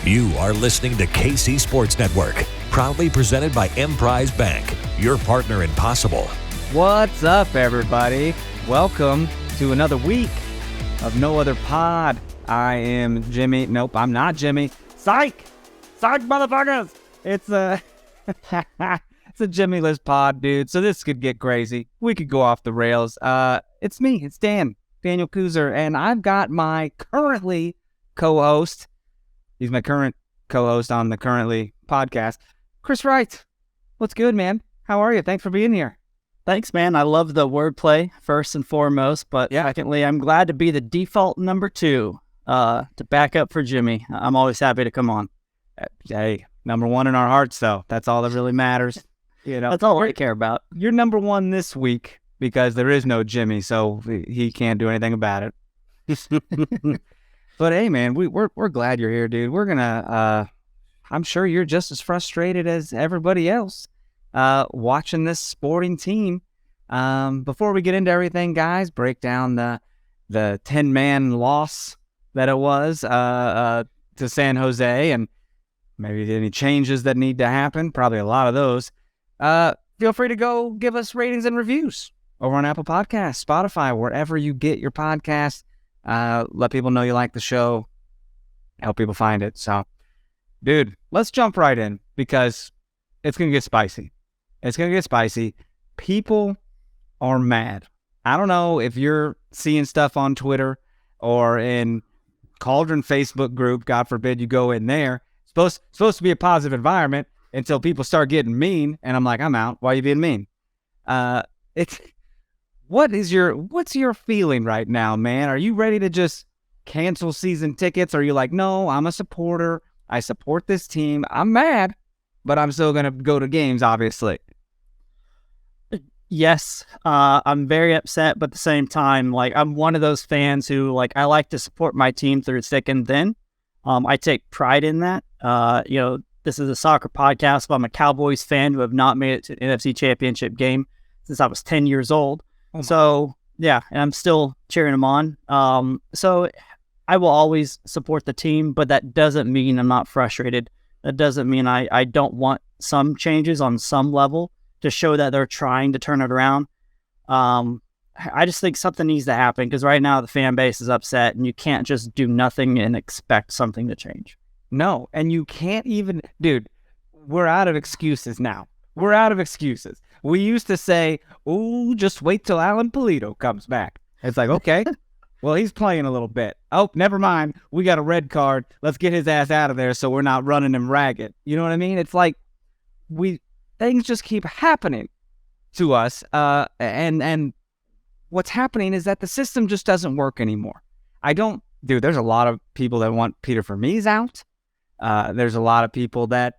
You are listening to KC Sports Network, proudly presented by Emprise Bank, your partner in possible. What's up, everybody? Welcome to another week of No Other Pod. I am Jimmy. Nope, I'm not Jimmy. Psych, motherfuckers! It's a it's a Jimmy Liz pod, dude. So this could get crazy. We could go off the rails. It's me. It's Daniel Kooser, and I've got my currently co-host. He's my current co-host on the Currently podcast, Chris Wright. What's good, man? How are you? Thanks for being here. Thanks, man. I love the wordplay, first and foremost. But secondly, I'm glad to be the default number 2 to back up for Jimmy. I'm always happy to come on. Hey, number 1 in our hearts, though. That's all that really matters. You know, that's all I care about. You're number 1 this week because there is no Jimmy, so he can't do anything about it. But hey, man, we're glad you're here, dude. We're gonna. I'm sure you're just as frustrated as everybody else watching this sporting team. Before we get into everything, guys, break down the 10-man loss that it was to San Jose, and maybe any changes that need to happen. Probably a lot of those. Feel free to go give us ratings and reviews over on Apple Podcasts, Spotify, wherever you get your podcasts. Let people know you like the show. Help people find it. So, dude, let's jump right in because it's going to get spicy. It's going to get spicy. People are mad. I don't know if you're seeing stuff on Twitter or in Cauldron Facebook group. God forbid you go in there. It's supposed to be a positive environment until people start getting mean. And I'm like, I'm out. Why are you being mean? What's your feeling right now, man? Are you ready to just cancel season tickets? Or are you like, no, I'm a supporter. I support this team. I'm mad, but I'm still going to go to games, obviously. Yes, I'm very upset, but at the same time, like, I'm one of those fans who, like, I like to support my team through thick and thin. I take pride in that. This is a soccer podcast, but I'm a Cowboys fan who have not made it to an NFC Championship game since I was 10 years old. So, yeah, and I'm still cheering them on. So I will always support the team, but that doesn't mean I'm not frustrated. That doesn't mean I don't want some changes on some level to show that they're trying to turn it around. I just think something needs to happen because right now the fan base is upset and you can't just do nothing and expect something to change. No, and you can't even, dude, we're out of excuses now. We're out of excuses. We used to say, "Ooh, just wait till Alan Pulido comes back." It's like, okay, well, he's playing a little bit. Oh, never mind. We got a red card. Let's get his ass out of there so we're not running him ragged. You know what I mean? It's like things just keep happening to us. And what's happening is that the system just doesn't work anymore. There's a lot of people that want Peter Vermees out. There's a lot of people that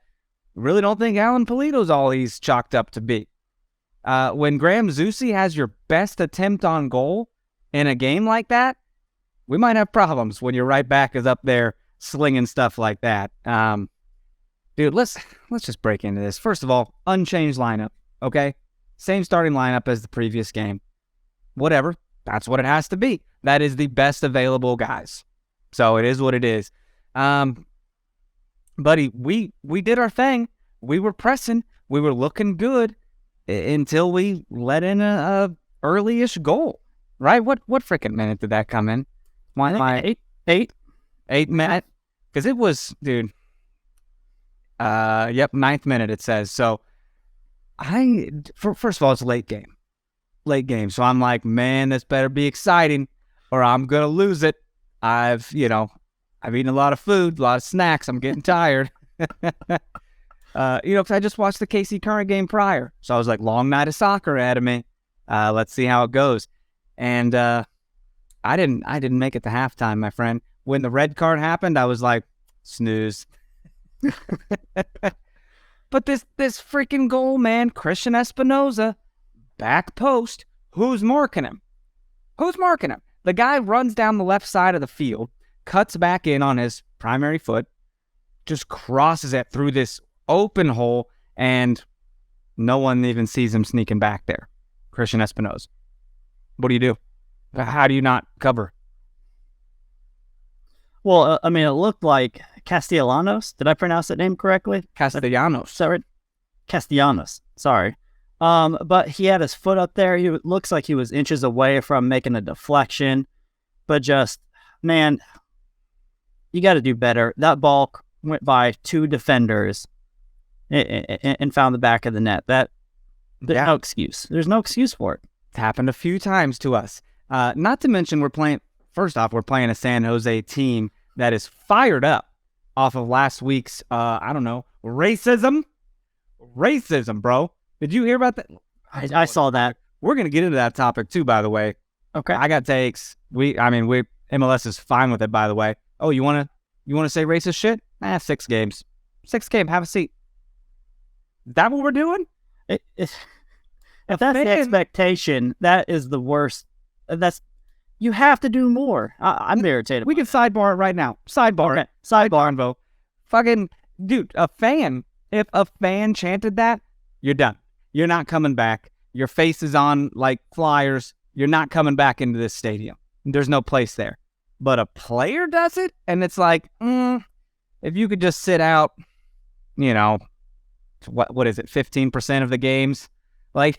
really don't think Alan Pulido's all he's chalked up to be. When Graham Zusi has your best attempt on goal in a game like that, we might have problems when your right back is up there slinging stuff like that. Dude, let's just break into this. First of all, unchanged lineup, okay? Same starting lineup as the previous game. Whatever, that's what it has to be. That is the best available guys. So it is what it is. Buddy, we did our thing. We were pressing. We were looking good until we let in a early-ish goal, right? What freaking minute did that come in? Eight minute? Because it was, dude. Ninth minute it says. So first of all, it's late game. So I'm like, man, this better be exciting, or I'm gonna lose it. I've eaten a lot of food, a lot of snacks. I'm getting tired. Because I just watched the KC Current game prior. So I was like, long night of soccer ahead of me. Let's see how it goes. And I didn't make it to halftime, my friend. When the red card happened, I was like, snooze. But this freaking goal, man, Christian Espinoza, back post, who's marking him? The guy runs down the left side of the field, cuts back in on his primary foot, just crosses it through this open hole, and no one even sees him sneaking back there. Christian Espinoza. What do you do? How do you not cover? Well, I mean, it looked like Castellanos. Did I pronounce that name correctly? Castellanos. Is that right? Castellanos. Sorry. But he had his foot up there. He looks like he was inches away from making a deflection. But just, man, you got to do better. That ball went by 2 defenders and found the back of the net. There's no excuse. There's no excuse for it. It's happened a few times to us. Not to mention we're playing a San Jose team that is fired up off of last week's, racism. Racism, bro. Did you hear about that? I saw that. We're going to get into that topic too, by the way. Okay. I got takes. MLS is fine with it, by the way. Oh, you want to say racist shit? 6 games. 6 games. Have a seat. Is that what we're doing? If that's the expectation, that is the worst. You have to do more. I'm irritated. We can sidebar it right now. Sidebar. Okay. It. Sidebar, Convo. Fucking, dude, if a fan chanted that, you're done. You're not coming back. Your face is on like flyers. You're not coming back into this stadium. There's no place there. But a player does it, and it's like, if you could just sit out, what is it, 15% of the games? Like,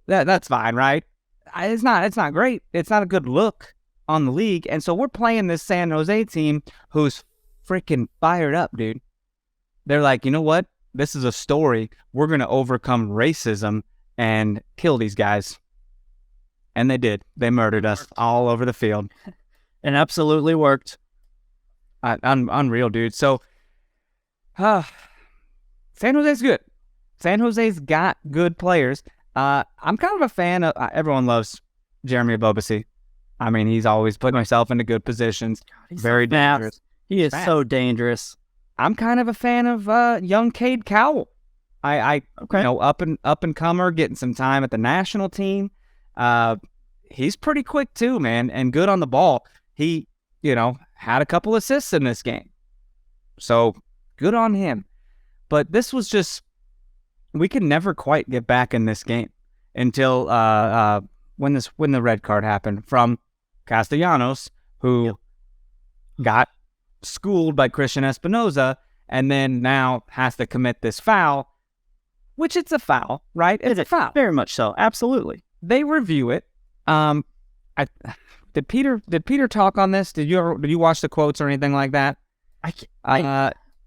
that's fine, right? It's not great. It's not a good look on the league. And so we're playing this San Jose team who's freaking fired up, dude. They're like, you know what? This is a story. We're going to overcome racism and kill these guys. And they did. They murdered us all over the field. It absolutely worked. Unreal, dude. So, San Jose's good. San Jose's got good players. I'm kind of a fan of, everyone loves Jeremy Ebobisse. I mean, he's always putting himself into good positions. He's very so fast. dangerous. He is so dangerous. I'm kind of a fan of young Cade Cowell. Up and comer, getting some time at the national team. He's pretty quick too, man, and good on the ball. He, had a couple assists in this game. So good on him. But this was just, we could never quite get back in this game until when the red card happened from Castellanos, who got schooled by Christian Espinoza and then now has to commit this foul, which it's a foul, right? It's a foul. Very much so. Absolutely. They review it. Did Peter talk on this? Did you watch the quotes or anything like that?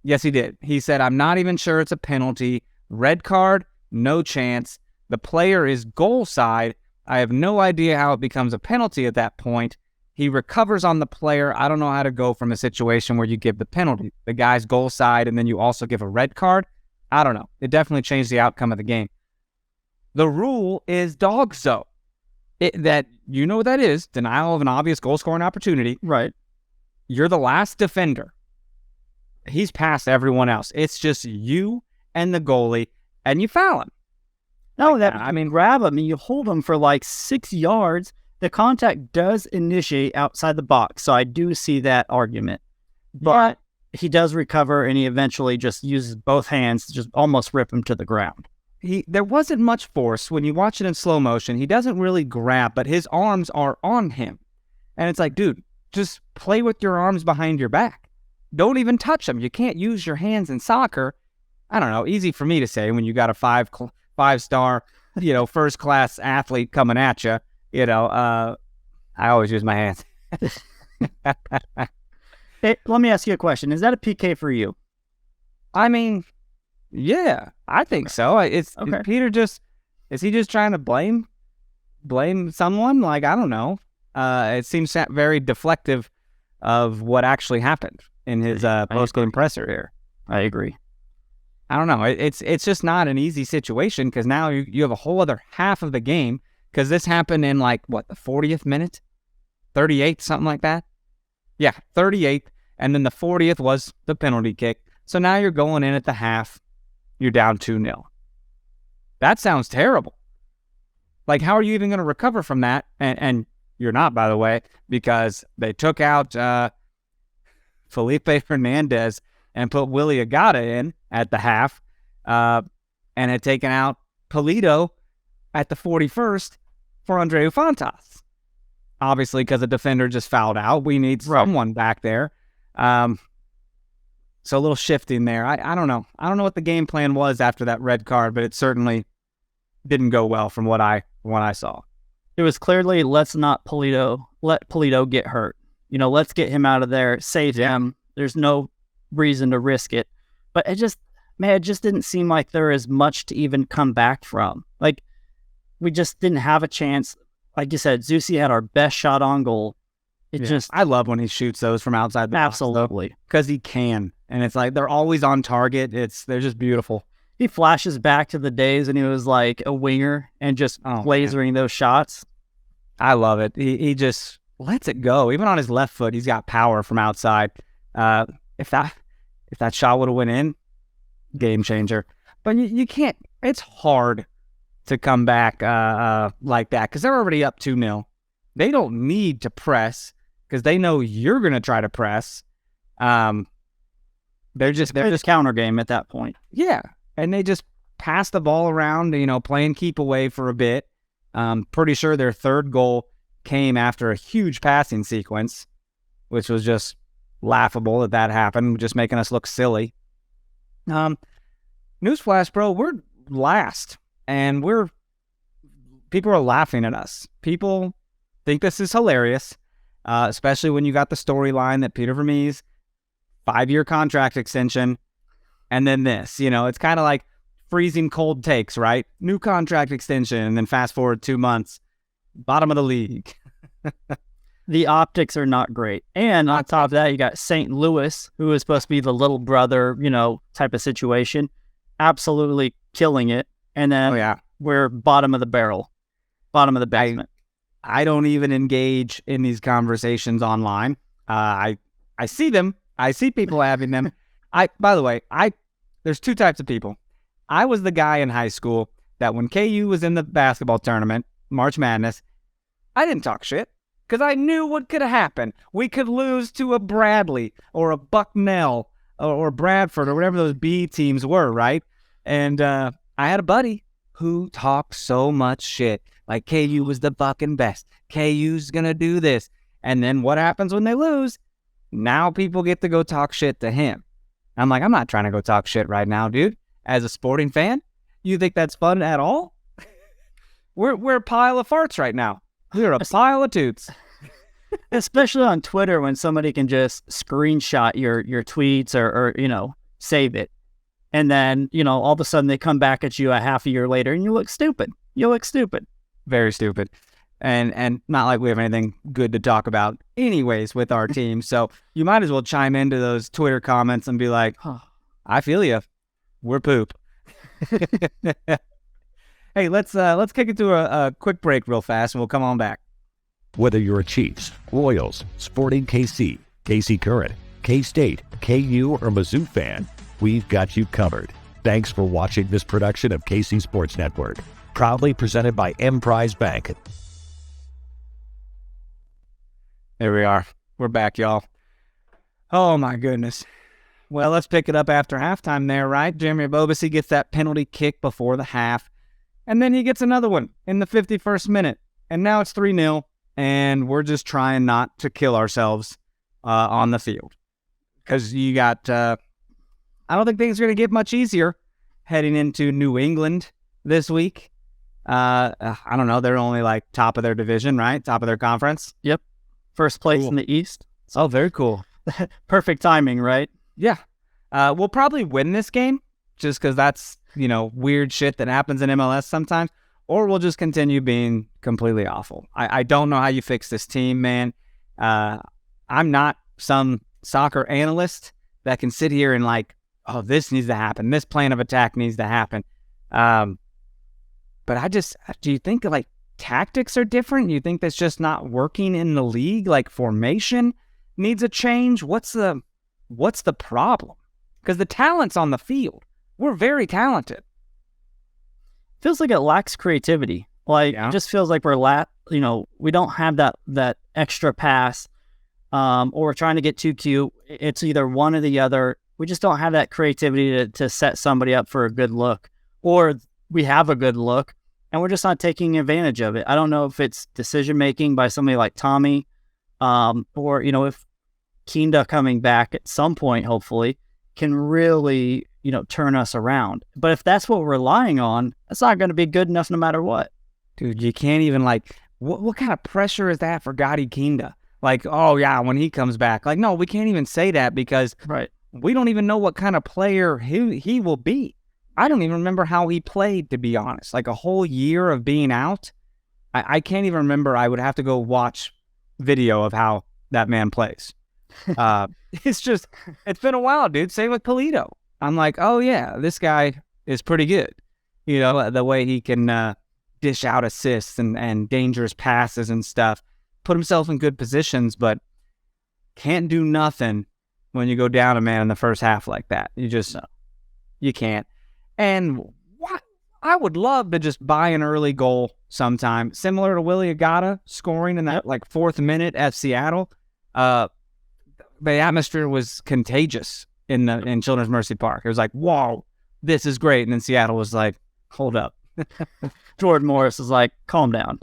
Yes, he did. He said, I'm not even sure it's a penalty. Red card, no chance. The player is goal side. I have no idea how it becomes a penalty at that point. He recovers on the player. I don't know how to go from a situation where you give the penalty. The guy's goal side, and then you also give a red card. I don't know. It definitely changed the outcome of the game. The rule is dogso. That, you know what that is? Denial of an obvious goal-scoring opportunity. Right. You're the last defender. He's past everyone else. It's just you and the goalie, and you foul him. No, grab him and you hold him for like 6 yards. The contact does initiate outside the box, so I do see that argument. But he does recover, and he eventually just uses both hands to just almost rip him to the ground. There wasn't much force. When you watch it in slow motion, he doesn't really grab, but his arms are on him. And it's like, dude, just play with your arms behind your back. Don't even touch them. You can't use your hands in soccer. I don't know, easy for me to say when you got a five-star, first-class athlete coming at you. I always use my hands. Hey, let me ask you a question. Is that a PK for you? I mean, yeah, I think so. Is Peter is he just trying to blame someone? Like, I don't know. It seems very deflective of what actually happened in his post-game presser here. I agree. I don't know. It's just not an easy situation because now you have a whole other half of the game because this happened in the 40th minute? 38th, something like that? Yeah, 38th, and then the 40th was the penalty kick. So now you're going in at the half. You're down 2-0. That sounds terrible. Like, how are you even going to recover from that? And you're not, by the way, because they took out Felipe Hernandez and put Willie Agata in at the half and had taken out Polito at the 41st for Andreu Fontas. Obviously, because the defender just fouled out. We need someone back there. So a little shifting there. I don't know. I don't know what the game plan was after that red card, but it certainly didn't go well from what I saw. It was clearly, let's not let Polito get hurt. Let's get him out of there, save him. There's no reason to risk it. But it just didn't seem like there is much to even come back from. Like, we just didn't have a chance. Like you said, Zusi had our best shot on goal. I love when he shoots those from outside the box. Absolutely. Because he can. And it's like they're always on target. They're just beautiful. He flashes back to the days when he was like a winger and just lasering those shots. I love it. He just lets it go. Even on his left foot, he's got power from outside. If that shot would have went in, game changer. But you can't. It's hard to come back like that because they're already up 2-0. They don't need to press because they know you're going to try to press. They're just counter game at that point. Yeah, and they just pass the ball around, playing keep away for a bit. Pretty sure their third goal came after a huge passing sequence, which was just laughable that happened, just making us look silly. Newsflash, bro, we're last, and people are laughing at us. People think this is hilarious, especially when you got the storyline that Peter Vermees 5-year contract extension, and then this. It's kind of like freezing cold takes, right? New contract extension, and then fast forward 2 months, bottom of the league. The optics are not great. And on top of that, you got St. Louis, who is supposed to be the little brother, type of situation, absolutely killing it. And then we're bottom of the barrel, bottom of the basement. I don't even engage in these conversations online. I see them. I see people having them. By the way, there's two types of people. I was the guy in high school that when KU was in the basketball tournament, March Madness, I didn't talk shit because I knew what could have happened. We could lose to a Bradley or a Bucknell or Bradford or whatever those B teams were, right? And I had a buddy who talked so much shit. Like, KU was the fucking best. KU's going to do this. And then what happens when they lose? Now people get to go talk shit to him. I'm like, I'm not trying to go talk shit right now, dude. As a sporting fan, you think that's fun at all? We're a pile of farts right now. We're a pile of toots. Especially on Twitter when somebody can just screenshot your tweets or save it. And then, all of a sudden they come back at you a half a year later and you look stupid. Very stupid. And not like we have anything good to talk about anyways with our team. So you might as well chime into those Twitter comments and be like, I feel you. We're poop. Hey, let's kick it to a quick break real fast and we'll come on back. Whether you're a Chiefs, Royals, Sporting KC, KC Current, K-State, KU, or Mizzou fan, we've got you covered. Thanks for watching this production of KC Sports Network, proudly presented by Emprise Bank. There we are. We're back, y'all. Oh, my goodness. Well, let's pick it up after halftime there, right? Jeremy Bobasi gets that penalty kick before the half, and then he gets another one in the 51st minute. And now it's 3-0, and we're just trying not to kill ourselves on the field. Because you got, I don't think things are going to get much easier heading into New England this week. I don't know. They're only like top of their division, right? Top of their conference. Yep. First place in the East. Oh, very cool. Perfect timing, right? Yeah. We'll probably win this game just because that's, weird shit that happens in MLS sometimes. Or we'll just continue being completely awful. I don't know how you fix this team, man. I'm not some soccer analyst that can sit here and like, oh, this needs to happen. This plan of attack needs to happen. But do you think like tactics are different? You think that's just not working in the league? Like formation needs a change? What's the problem? Because the talent's on the field. We're very talented. Feels like it lacks creativity. Like it just feels like we don't have that extra pass, or we're trying to get too cute. It's either one or the other. We just don't have that creativity to set somebody up for a good look, or we have a good look and we're just not taking advantage of it. I don't know if it's decision making by somebody like Tommy, or if Kinda coming back at some point, hopefully, can really, turn us around. But if that's what we're relying on, that's not going to be good enough no matter what. Dude, you can't even what kind of pressure is that for Gotti Kinda? Like, oh yeah, when he comes back. Like, no, we can't even say that because we don't even know what kind of player he will be. I don't even remember how he played, to be honest. Like a whole year of being out, I can't even remember. I would have to go watch video of how that man plays. It's been a while, dude. Same with Polito. I'm like, oh yeah, this guy is pretty good. The way he can dish out assists and dangerous passes and stuff, put himself in good positions, but can't do nothing when you go down a man in the first half like that. You can't. And I would love to just buy an early goal sometime, similar to Willie Agata scoring in that 4th minute at Seattle. The atmosphere was contagious in Children's Mercy Park. It was like, whoa, this is great. And then Seattle was like, hold up. Jordan Morris is like, calm down.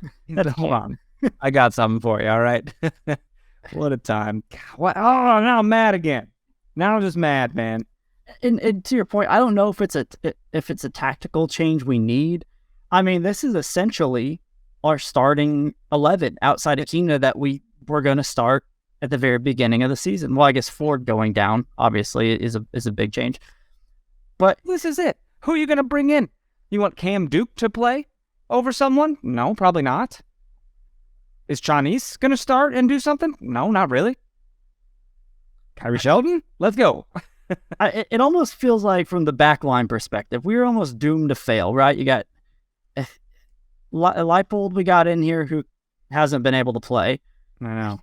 Hold on. I got something for you, all right? What a time. God, oh, now I'm mad again. Now I'm just mad, man. And to your point, I don't know if it's a tactical change we need. I mean, this is essentially our starting 11 outside of Kina that we were going to start at the very beginning of the season. Well, I guess Ford going down, obviously, is a big change. But this is it. Who are you going to bring in? You want Cam Duke to play over someone? No, probably not. Is Chinese going to start and do something? No, not really. Kyrie Sheldon? Let's go. It almost feels like, from the backline perspective, we were almost doomed to fail, right? You got Leipold we got in here who hasn't been able to play. I know.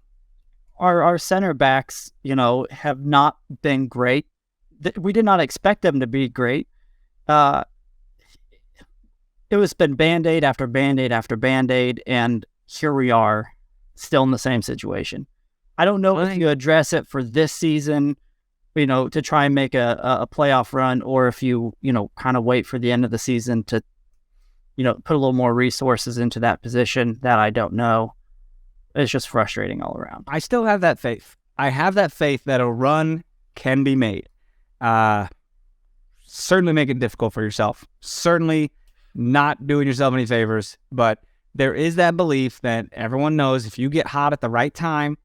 Our center backs, have not been great. We did not expect them to be great. It was been Band-Aid after Band-Aid after Band-Aid, and here we are, still in the same situation. I don't know if you address it for this season, to try and make a playoff run, or if you, kind of wait for the end of the season to, put a little more resources into that position. That I don't know. It's just frustrating all around. I still have that faith. I have that faith that a run can be made. Certainly make it difficult for yourself. Certainly not doing yourself any favors, but there is that belief that everyone knows if you get hot at the right time,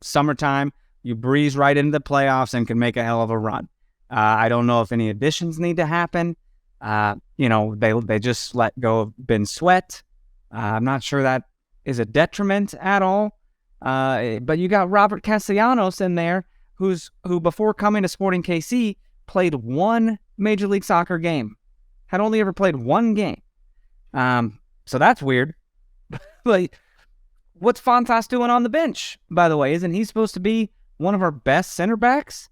summertime, you breeze right into the playoffs and can make a hell of a run. I don't know if any additions need to happen. They just let go of Ben Sweat. I'm not sure that is a detriment at all. But you got Robert Castellanos in there, who before coming to Sporting KC played one Major League Soccer game. Had only ever played one game. So that's weird. Like, what's Fontas doing on the bench, by the way? Isn't he supposed to be one of our best center backs?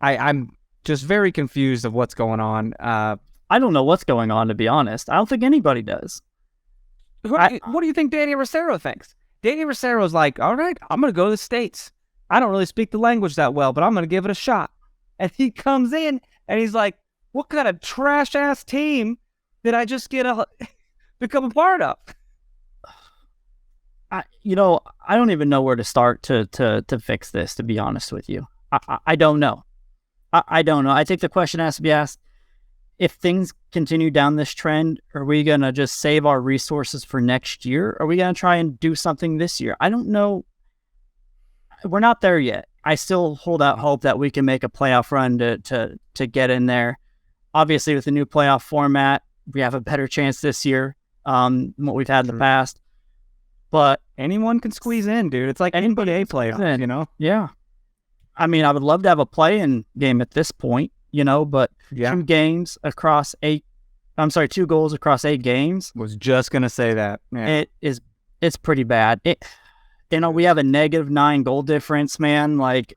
I'm just very confused of what's going on. I don't know what's going on, to be honest. I don't think anybody does. What do you think Danny Rosero thinks? Danny Rosero's like, all right, I'm going to go to the States. I don't really speak the language that well, but I'm going to give it a shot. And he comes in and he's like, what kind of trash-ass team did I just become a part of? I don't even know where to start to fix this, to be honest with you. I don't know. I don't know. I think the question has to be asked, if things continue down this trend, are we going to just save our resources for next year? Are we going to try and do something this year? I don't know. We're not there yet. I still hold out hope that we can make a playoff run to get in there. Obviously, with the new playoff format, we have a better chance this year than what we've had in the past. But anyone can squeeze in, dude. It's like NBA playoffs, Yeah. I mean, I would love to have a play-in game at this point, but 2 goals across 8 games. Was just going to say that. Yeah. It's pretty bad. We have a -9 goal difference, man. Like,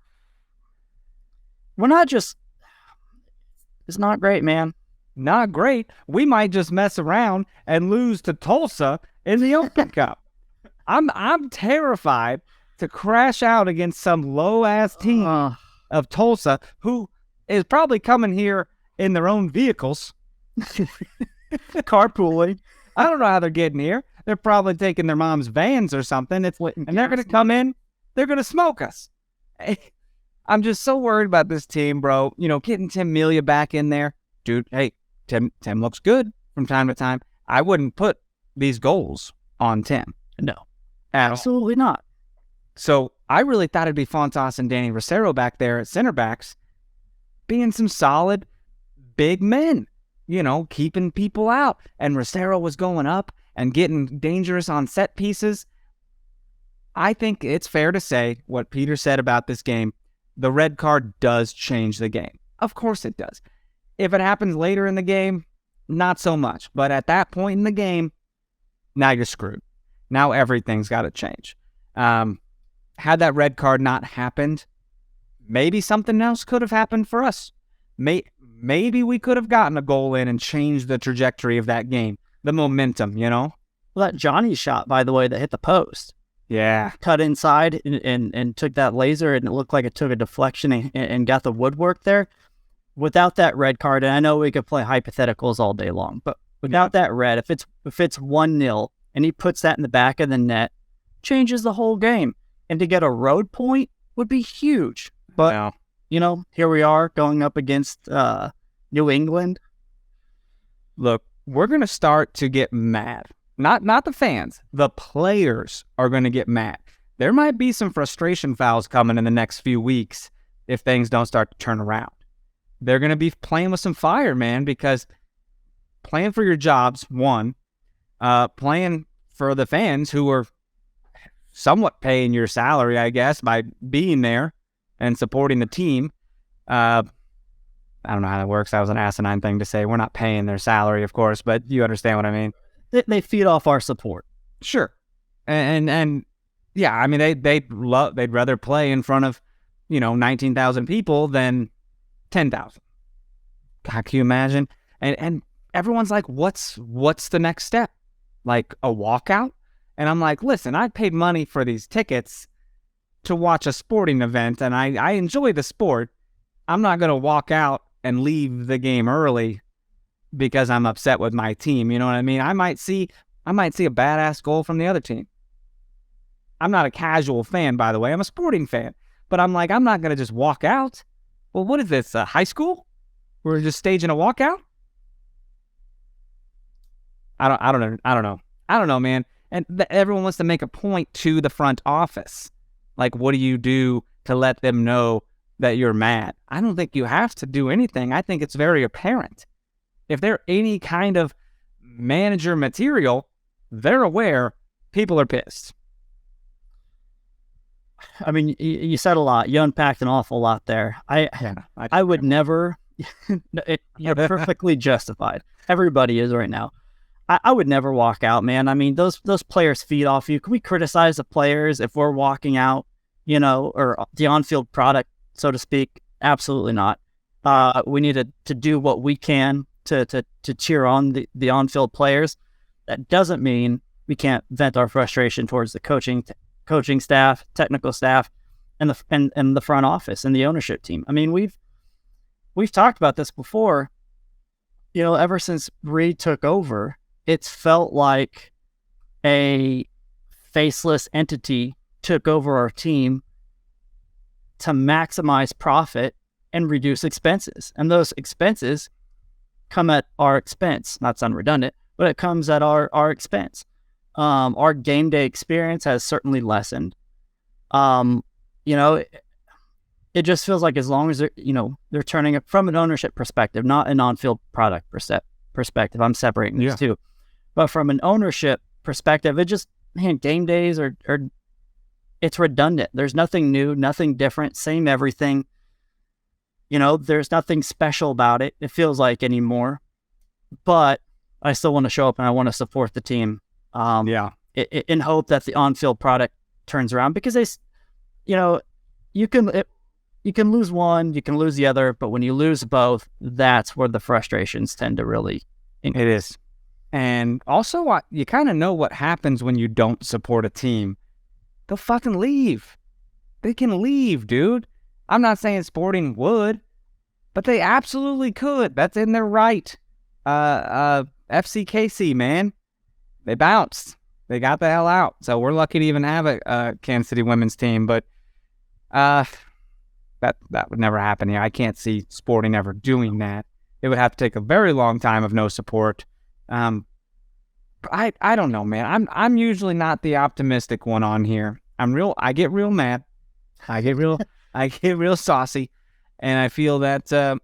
it's not great, man. Not great. We might just mess around and lose to Tulsa in the Open Cup. I'm terrified to crash out against some low-ass team of Tulsa, who is probably coming here in their own vehicles. Carpooling. I don't know how they're getting here. They're probably taking their mom's vans or something. And they're going to come in. They're going to smoke us. I'm just so worried about this team, bro. You know, getting Tim Melia back in there. Dude, hey, Tim looks good from time to time. I wouldn't put these goals on Tim. No, At all. absolutely not. So I really thought it'd be Fontas and Danny Rosero back there at center backs being some solid big men, you know, keeping people out. And Rosero was going up and getting dangerous on set pieces. I think it's fair to say what Peter said about this game. The red card does change the game. Of course it does. If it happens later in the game, not so much. But at that point in the game, now you're screwed. Now everything's got to change. Had that red card not happened, maybe something else could have happened for us. Maybe we could have gotten a goal in and changed the trajectory of that game. The momentum, you know? Well, that Johnny shot, by the way, that hit the post. Yeah. Cut inside and took that laser, and it looked like it took a deflection and got the woodwork there. Without that red card, and I know we could play hypotheticals all day long, but without that red, if it's 1-0 and he puts that in the back of the net, changes the whole game. And to get a road point would be huge. But, you know, here we are going up against New England. Look, we're going to start to get mad. Not the fans. The players are going to get mad. There might be some frustration fouls coming in the next few weeks if things don't start to turn around. They're going to be playing with some fire, man, because playing for your jobs, one, playing for the fans who are somewhat paying your salary, I guess, by being there and supporting the team. I don't know how that works. That was an asinine thing to say. We're not paying their salary, of course, but you understand what I mean. They feed off our support. Sure. And yeah, I mean, they'd rather play in front of, 19,000 people than 10,000. God, can you imagine? And everyone's like, what's the next step? Like a walkout? And I'm like, listen, I paid money for these tickets to watch a sporting event, and I enjoy the sport. I'm not going to walk out and leave the game early because I'm upset with my team. You know what I mean? I might see a badass goal from the other team. I'm not a casual fan, by the way. I'm a sporting fan. But I'm like, I'm not going to just walk out. Well, what is this, high school? We're just staging a walkout? I don't know, man. And everyone wants to make a point to the front office. Like, what do you do to let them know that you're mad? I don't think you have to do anything. I think it's very apparent. If they're any kind of manager material, they're aware people are pissed. I mean, you said a lot. You unpacked an awful lot there. I would never. You're perfectly justified. Everybody is right now. I would never walk out, man. I mean, those players feed off you. Can we criticize the players if we're walking out, or the on-field product, so to speak? Absolutely not. We need to do what we can to cheer on the on-field players. That doesn't mean we can't vent our frustration towards the coaching staff, technical staff, and the front office and the ownership team. I mean, we've talked about this before. Ever since Reed took over, it's felt like a faceless entity took over our team to maximize profit and reduce expenses. And those expenses come at our expense. Not to sound redundant, but it comes at our expense. Our game day experience has certainly lessened. It just feels like as long as they're turning it from an ownership perspective, not an on-field product perspective. I'm separating these two. But from an ownership perspective, game days are it's redundant. There's nothing new, nothing different, same everything. There's nothing special about it. It feels like anymore. But I still want to show up and I want to support the team. In hope that the on-field product turns around, because you can lose one, you can lose the other, but when you lose both, that's where the frustrations tend to really increase. It is. And also, you kind of know what happens when you don't support a team. They'll fucking leave. They can leave, dude. I'm not saying Sporting would, but they absolutely could. That's in their right. FCKC, man. They bounced. They got the hell out. So we're lucky to even have a Kansas City women's team. But that would never happen here. I can't see Sporting ever doing that. It would have to take a very long time of no support. I don't know, man. I'm usually not the optimistic one on here. I get real mad. I get real saucy, and I feel that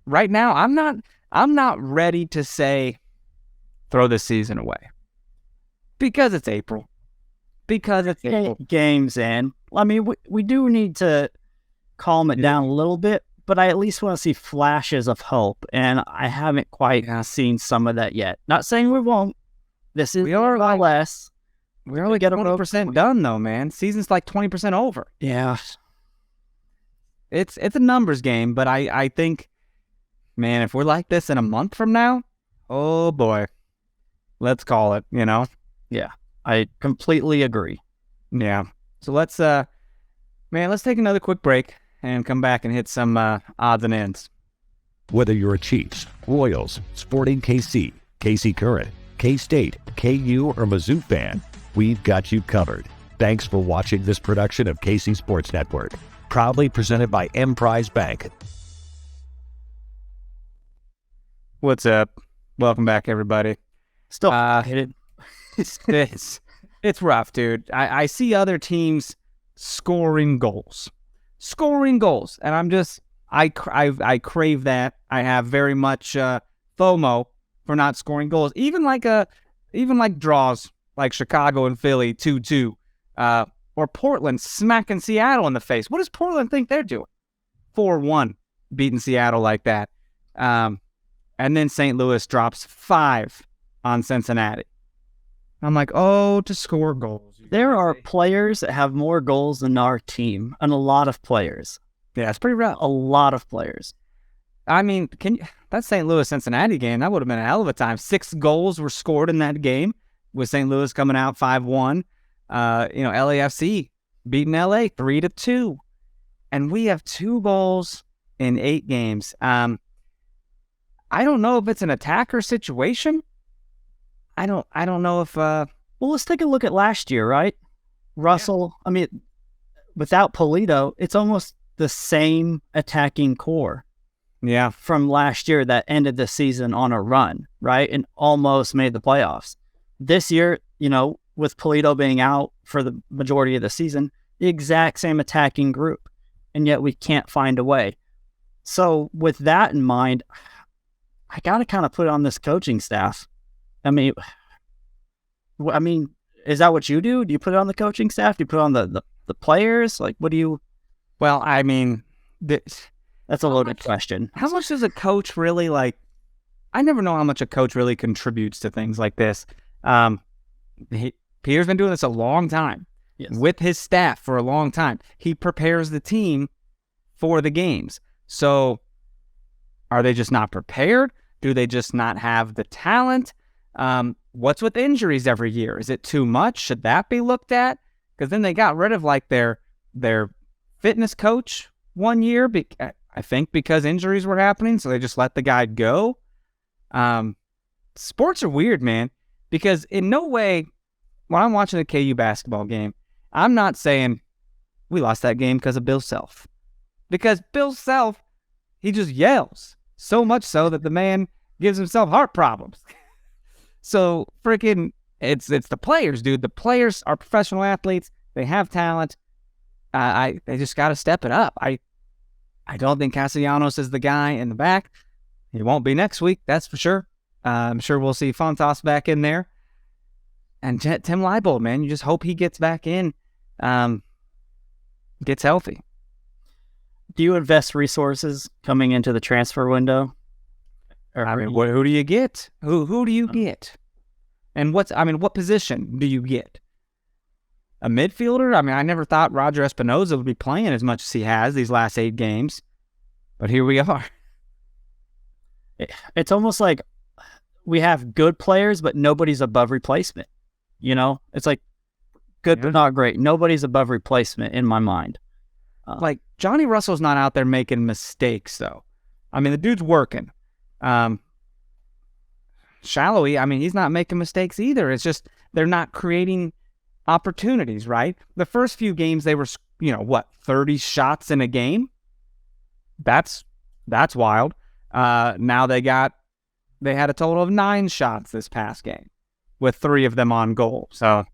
right now I'm not ready to say throw this season away because it's April. Games in. I mean, we do need to calm it down a little bit, but I at least want to see flashes of hope, and I haven't quite seen some of that yet. Not saying we won't. We are less. We're only 20% done though, man. Season's like 20% over. Yeah, it's a numbers game, but I think, man, if we're like this in a month from now, oh boy, let's call it. Yeah, I completely agree. Yeah. So let's take another quick break and come back and hit some odds and ends. Whether you're a Chiefs, Royals, Sporting KC, KC Current, K-State, KU, or Mizzou fan, we've got you covered. Thanks for watching this production of KC Sports Network, proudly presented by Emprise Bank. What's up? Welcome back, everybody. Still hit it. It's rough, dude. I see other teams scoring goals, and I'm just I crave that. I have very much FOMO for not scoring goals, even like draws like Chicago and Philly 2-2, or Portland smacking Seattle in the face. What does Portland think they're doing? 4-1, beating Seattle like that, and then St. Louis drops 5 on Cincinnati. I'm like, to score goals. There are players that have more goals than our team, and a lot of players. Yeah, it's pretty rough. A lot of players. I mean, that St. Louis-Cincinnati game, that would have been a hell of a time. 6 goals were scored in that game, with St. Louis coming out 5-1. LAFC beating LA 3-2. And we have 2 goals in 8 games. I don't know if it's an attacker situation. I don't know if... Well, let's take a look at last year, right? Russell, yeah. I mean, without Polito, it's almost the same attacking core. Yeah. From last year that ended the season on a run, right? And almost made the playoffs. This year, with Polito being out for the majority of the season, the exact same attacking group. And yet we can't find a way. So with that in mind, I got to kind of put it on this coaching staff. I mean, is that what you do? Do you put it on the coaching staff? Do you put it on the players? Like, what do you... Well, I mean... That's a loaded question. How much does a coach really I never know how much a coach really contributes to things like this. Peter's been doing this a long time. Yes. With his staff for a long time. He prepares the team for the games. So are they just not prepared? Do they just not have the talent? What's with injuries every year? Is it too much? Should that be looked at? Because then they got rid of their fitness coach one year, I think because injuries were happening, so they just let the guy go. Sports are weird, man, because in no way, when I'm watching a KU basketball game, I'm not saying we lost that game because of Bill Self. Because Bill Self, he just yells, so much so that the man gives himself heart problems. So freaking, it's the players, dude. The players are professional athletes. They have talent. They just got to step it up. I don't think Castellanos is the guy in the back. He won't be next week, that's for sure. I'm sure we'll see Fontas back in there. And Tim Leibold, man, you just hope he gets back in, gets healthy. Do you invest resources coming into the transfer window? Who do you get? Who do you get? And what position do you get? A midfielder? I mean, I never thought Roger Espinoza would be playing as much as he has these last 8 games. But here we are. It's almost like we have good players, but nobody's above replacement. It's like good, but not great. Nobody's above replacement in my mind. Like, Johnny Russell's not out there making mistakes, though. I mean, the dude's working. Shallowy, I mean, he's not making mistakes either. It's just they're not creating opportunities, right? The first few games, they were, 30 shots in a game? that's wild. Now they had a total of 9 shots this past game, with 3 of them on goal. So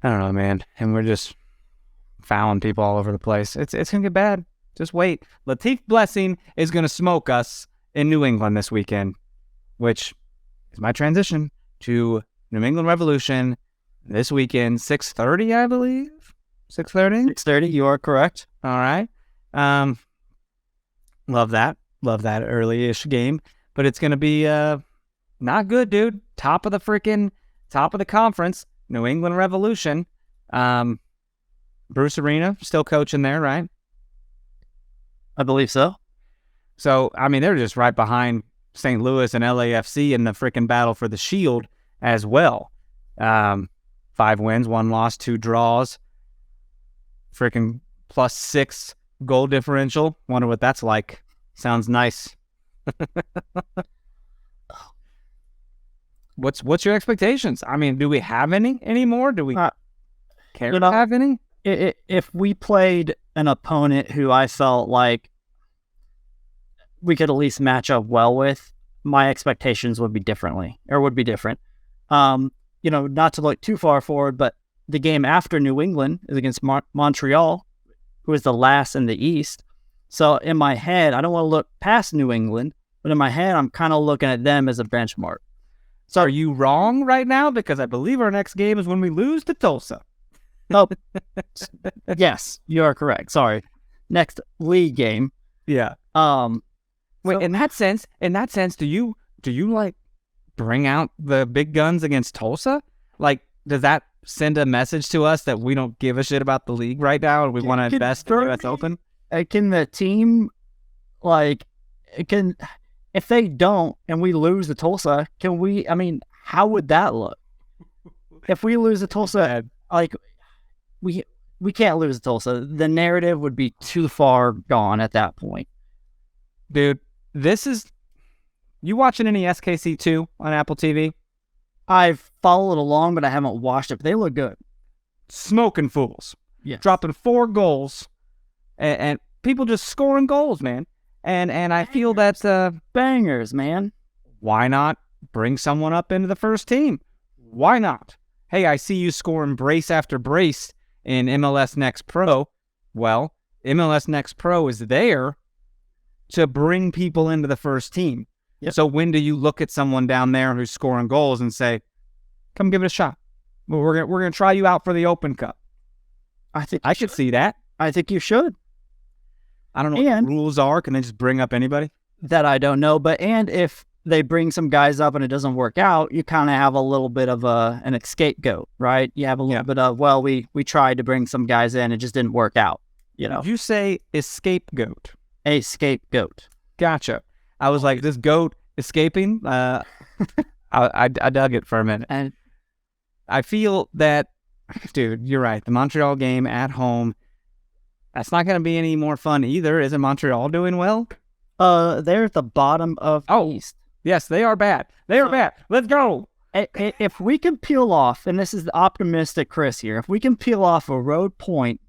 I don't know, man. And we're just fouling people all over the place. It's gonna get bad. Just wait. Latif Blessing is gonna smoke us in New England this weekend, which is my transition to New England Revolution this weekend, 6:30, I believe. 6:30? 6:30, you are correct. All right. Love that early-ish game. But it's going to be not good, dude. Top of the conference, New England Revolution. Bruce Arena, still coaching there, right? I believe so. So, I mean, they're just right behind St. Louis and LAFC in the freaking battle for the Shield as well. 5 wins, 1 loss, 2 draws. Freaking +6 goal differential. Wonder what that's like. Sounds nice. What's your expectations? I mean, do we have any anymore? Do we care to have any? If we played an opponent who I felt like we could at least match up well with, my expectations would be different. Not to look too far forward, but the game after New England is against Montreal, who is the last in the East. So in my head, I don't want to look past New England, but in my head, I'm kind of looking at them as a benchmark. So are you wrong right now? Because I believe our next game is when we lose to Tulsa. Nope. Yes, you are correct. Sorry. Next league game. Yeah. Wait, in that sense, do you like bring out the big guns against Tulsa? Like, does that send a message to us that we don't give a shit about the league right now and we want to invest in the US Open? Can the team, if they don't and we lose to Tulsa, how would that look? If we lose to Tulsa, we can't lose to Tulsa. The narrative would be too far gone at that point. Dude, you watching any SKC2 on Apple TV? I've followed along, but I haven't watched it, but they look good. Smoking fools. Yeah. Dropping 4 goals and people just scoring goals, man. And I feel that's bangers, man. Why not bring someone up into the first team? Why not? Hey, I see you scoring brace after brace in MLS Next Pro. Well, MLS Next Pro is there to bring people into the first team. Yep. So when do you look at someone down there who's scoring goals and say, come give it a shot? Well, we're gonna try you out for the Open Cup. I could see that. I think you should. I don't know what the rules are. Can they just bring up anybody? That I don't know. And if they bring some guys up and it doesn't work out, you kind of have a little bit of an scapegoat, right? You have a little bit of, well, we tried to bring some guys in, it just didn't work out. Did you say scapegoat? A scapegoat. Gotcha. I was like, this goat escaping? I dug it for a minute. And I feel that, dude, you're right. The Montreal game at home, that's not going to be any more fun either. Isn't Montreal doing well? They're at the bottom of the East. Yes, they are bad. They are bad. Let's go. If we can peel off, and this is the optimistic Chris here, if we can peel off a road point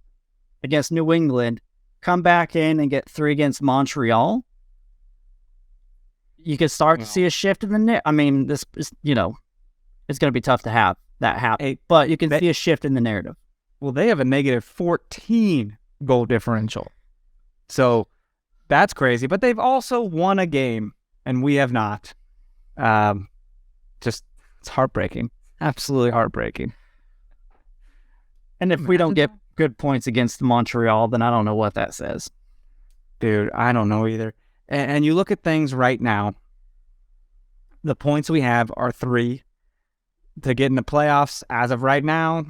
against New England, come back in and get 3 against Montreal, you could start to see a shift in the net. I mean, this is, it's going to be tough to have that happen, but you can see a shift in the narrative. Well, they have a negative 14 goal differential. So that's crazy. But they've also won a game, and we have not. It's heartbreaking. Absolutely heartbreaking. And if we don't get good points against Montreal, then I don't know what that says. Dude, I don't know either. And you look at things right now, the points we have are 3 to get in the playoffs. As of right now,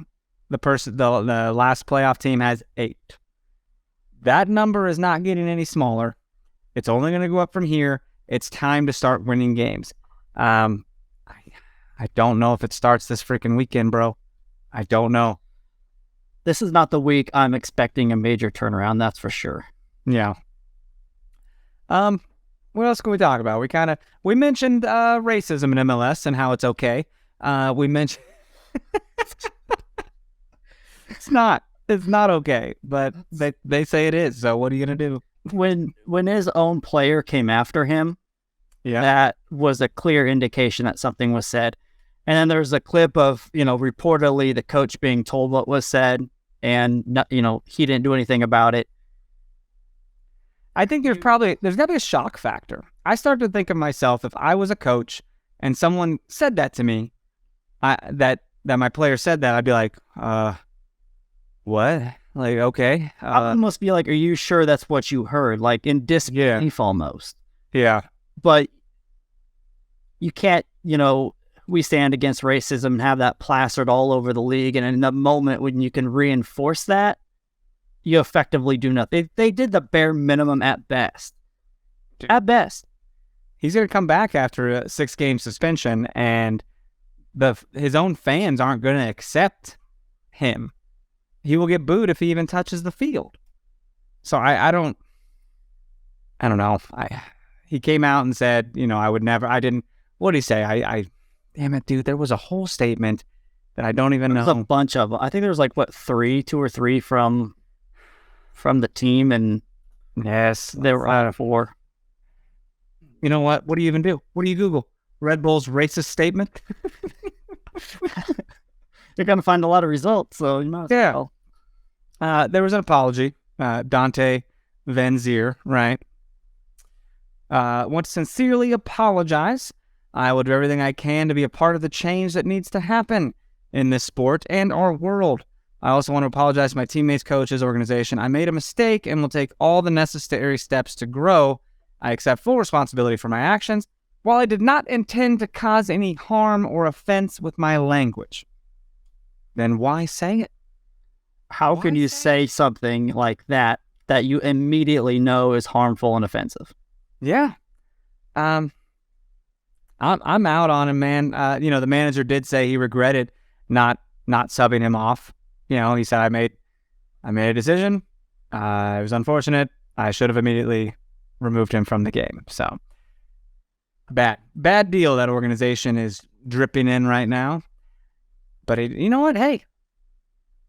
the last playoff team has 8. That number is not getting any smaller. It's only going to go up from here. It's time to start winning games. I don't know if it starts this freaking weekend, bro. I don't know. This is not the week I'm expecting a major turnaround, that's for sure. Yeah. What else can we talk about? We mentioned racism in MLS and how it's okay. We mentioned it's not okay, but they say it is. So what are you gonna do? when his own player came after him, that was a clear indication that something was said. And then there's a clip of, reportedly the coach being told what was said, and he didn't do anything about it. I think there's got to be a shock factor. I started to think of myself, if I was a coach and someone said that to me, that my player said that, I'd be like, what? Like, okay. I almost be like, are you sure that's what you heard? Like in disbelief almost. Yeah. But you can't, we stand against racism and have that plastered all over the league. And in the moment when you can reinforce that, you effectively do nothing. They did the bare minimum at best. Dude. At best. He's going to come back after a 6-game suspension, and his own fans aren't going to accept him. He will get booed if he even touches the field. So I don't know. He came out and said, what did he say? Damn it, dude. There was a whole statement that I don't even know. There's a bunch of them. I think there was like, 2 or 3 from the team, and yes, there were out of 4. You know what? What do you even do? What do you Google? Red Bull's racist statement? You're going to find a lot of results, so you might as well. There was an apology. Dante Van Zier, right? Want to sincerely apologize. I will do everything I can to be a part of the change that needs to happen in this sport and our world. I also want to apologize to my teammates, coaches, organization. I made a mistake and will take all the necessary steps to grow. I accept full responsibility for my actions. While I did not intend to cause any harm or offense with my language, then why say it? How can you say something like that you immediately know is harmful and offensive? Yeah. I'm out on him, man. The manager did say he regretted not subbing him off. He said, I made a decision. It was unfortunate. I should have immediately removed him from the game. So bad deal that organization is dripping in right now. But you know what? Hey,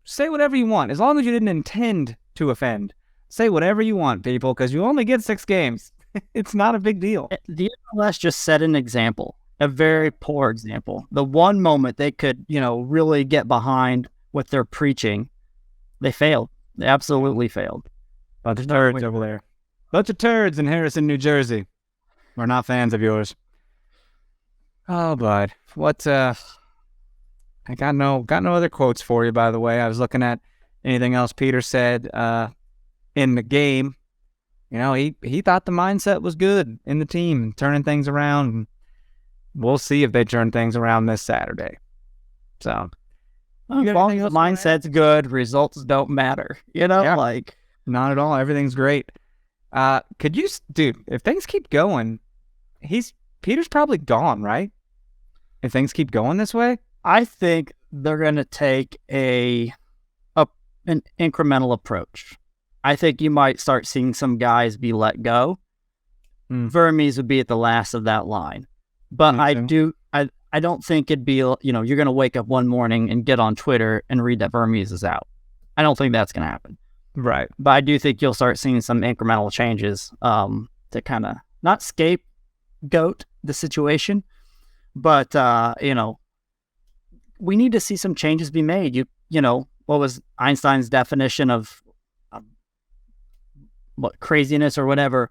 say whatever you want. As long as you didn't intend to offend, say whatever you want, people, because you only get 6 games. It's not a big deal. The MLS just set an example, a very poor example. The one moment they could, really get behind what they're preaching, they failed. They absolutely failed. Bunch of turds over there. Bunch of turds in Harrison, New Jersey. We're not fans of yours. Oh, bud. What, I got no other quotes for you, by the way. I was looking at anything else Peter said in the game. He thought the mindset was good in the team, turning things around. We'll see if they turn things around this Saturday. So, as long as the mindset's good, results don't matter. Not at all. Everything's great. Could you, dude, if things keep going, Peter's probably gone, right? If things keep going this way? I think they're going to take an incremental approach. I think you might start seeing some guys be let go. Vermes would be at the last of that line. But I don't think it'd be, you're going to wake up one morning and get on Twitter and read that Vermes is out. I don't think that's going to happen. Right. But I do think you'll start seeing some incremental changes to kind of not scapegoat the situation, but, we need to see some changes be made. What was Einstein's definition of what craziness or whatever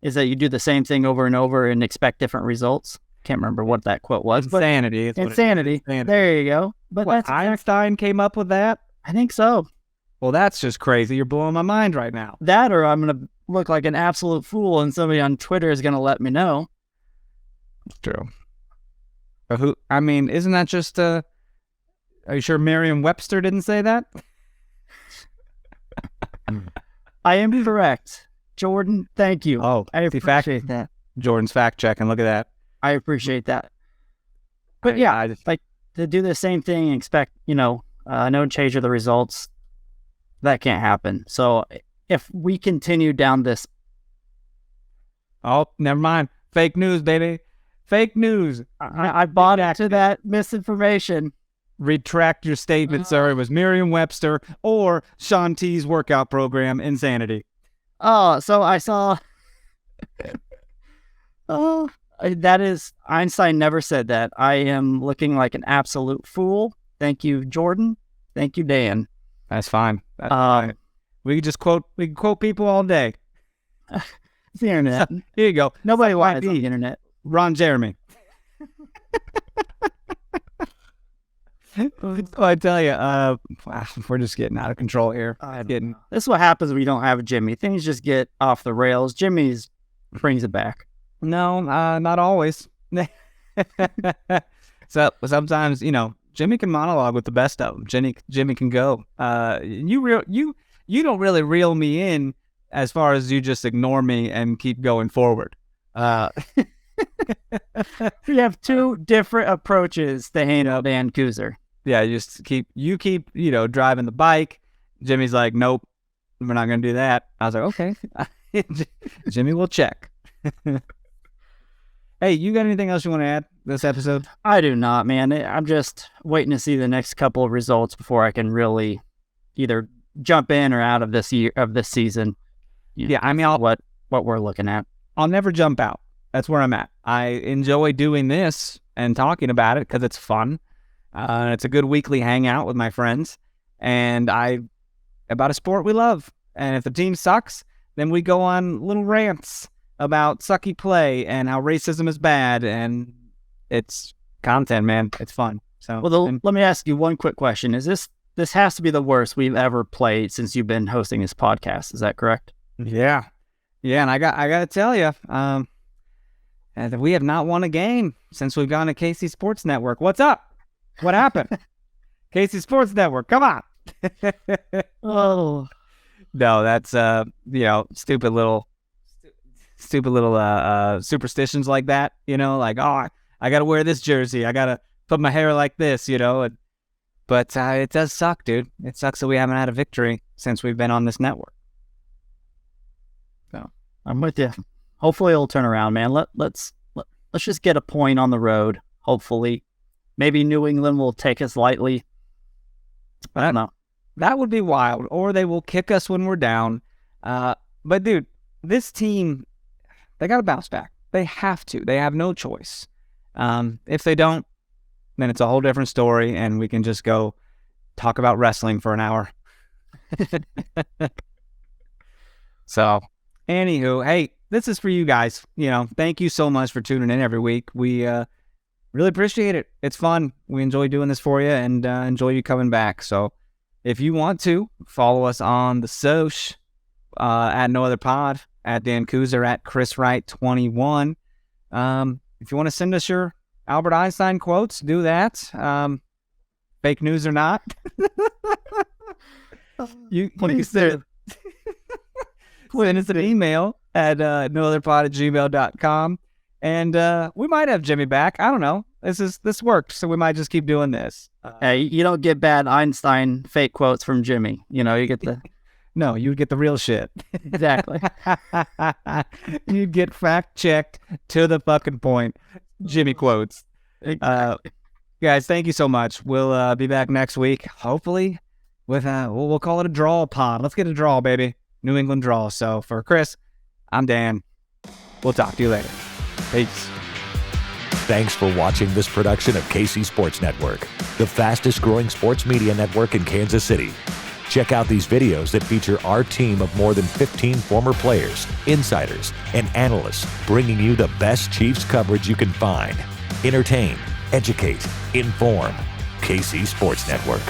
is that you do the same thing over and over and expect different results. Can't remember what that quote was. Insanity. Insanity. There you go. But what, Einstein came up with that? I think so. Well, that's just crazy. You're blowing my mind right now. That, or I'm going to look like an absolute fool and somebody on Twitter is going to let me know. It's true. But isn't that just, are you sure Merriam-Webster didn't say that? I am correct. Jordan, thank you. Oh, I appreciate that. Jordan's fact checking. Look at that. I appreciate that. But to do the same thing and expect, no change of the results, that can't happen. So if we continue down this. Oh, never mind. Fake news, baby. Fake news. I bought into that misinformation. Retract your statement, sir. It was Merriam-Webster or Sean T's workout program, Insanity. Oh, so I saw. Oh, that is Einstein never said that. I am looking like an absolute fool. Thank you, Jordan. Thank you, Dan. That's fine. That's fine. We can just quote people all day. It's the internet. Here you go. Nobody wants the internet. Ron Jeremy. So I tell you, we're just getting out of control here. This is what happens when you don't have a Jimmy. Things just get off the rails. Jimmy's brings it back. No, not always. So sometimes, Jimmy can monologue with the best of them. Jimmy can go. You don't really reel me in as far as you just ignore me and keep going forward. We have two different approaches to handle Dan Kooser. Yeah, you keep driving the bike. Jimmy's like, nope, we're not gonna do that. I was like, okay. Jimmy will check. Hey, you got anything else you want to add this episode? I do not, man. I'm just waiting to see the next couple of results before I can really either jump in or out of this season. Yeah, I mean, what we're looking at. I'll never jump out. That's where I'm at. I enjoy doing this and talking about it because it's fun. It's a good weekly hangout with my friends, and about a sport we love. And if the team sucks, then we go on little rants about sucky play and how racism is bad, and it's content, man. It's fun. So, let me ask you one quick question: Is this has to be the worst we've ever played since you've been hosting this podcast? Is that correct? Yeah, and I got to tell you, we have not won a game since we've gone to KC Sports Network. What's up? What happened? KC Sports Network, come on. Oh no, that's stupid little superstitions like that, like, oh, I gotta wear this jersey, I gotta put my hair like this, but it does suck, dude. It sucks that we haven't had a victory since we've been on this network. So I'm with you. Hopefully it'll turn around, man. Let's just get a point on the road. Hopefully, maybe New England will take us lightly. I don't know. That would be wild, or they will kick us when we're down. But dude, this team, they got to bounce back. They have to. They have no choice. If they don't, then it's a whole different story, and we can just go talk about wrestling for an hour. So, anywho, hey, this is for you guys. Thank you so much for tuning in every week. We really appreciate it. It's fun. We enjoy doing this for you, and enjoy you coming back. So, if you want to, follow us on the Soch, at No Other Pod, at Dan Kooser, at Chris Wright 21. If you want to send us your Albert Einstein quotes, do that. Fake news or not. you send us an email at nootherpod@gmail.com, and we might have Jimmy back. I don't know. This worked, so we might just keep doing this. Hey, you don't get bad Einstein fake quotes from Jimmy. You get the... No, you'd get the real shit. Exactly. You'd get fact-checked to the fucking point. Jimmy quotes. Exactly. Guys, thank you so much. We'll be back next week, hopefully, with we'll call it a draw pod. Let's get a draw, baby. New England draw. So for Chris, I'm Dan. We'll talk to you later. Peace. Thanks for watching this production of KC Sports Network, the fastest growing sports media network in Kansas City. Check out these videos that feature our team of more than 15 former players, insiders, and analysts bringing you the best Chiefs coverage you can find. Entertain, educate, inform. KC Sports Network.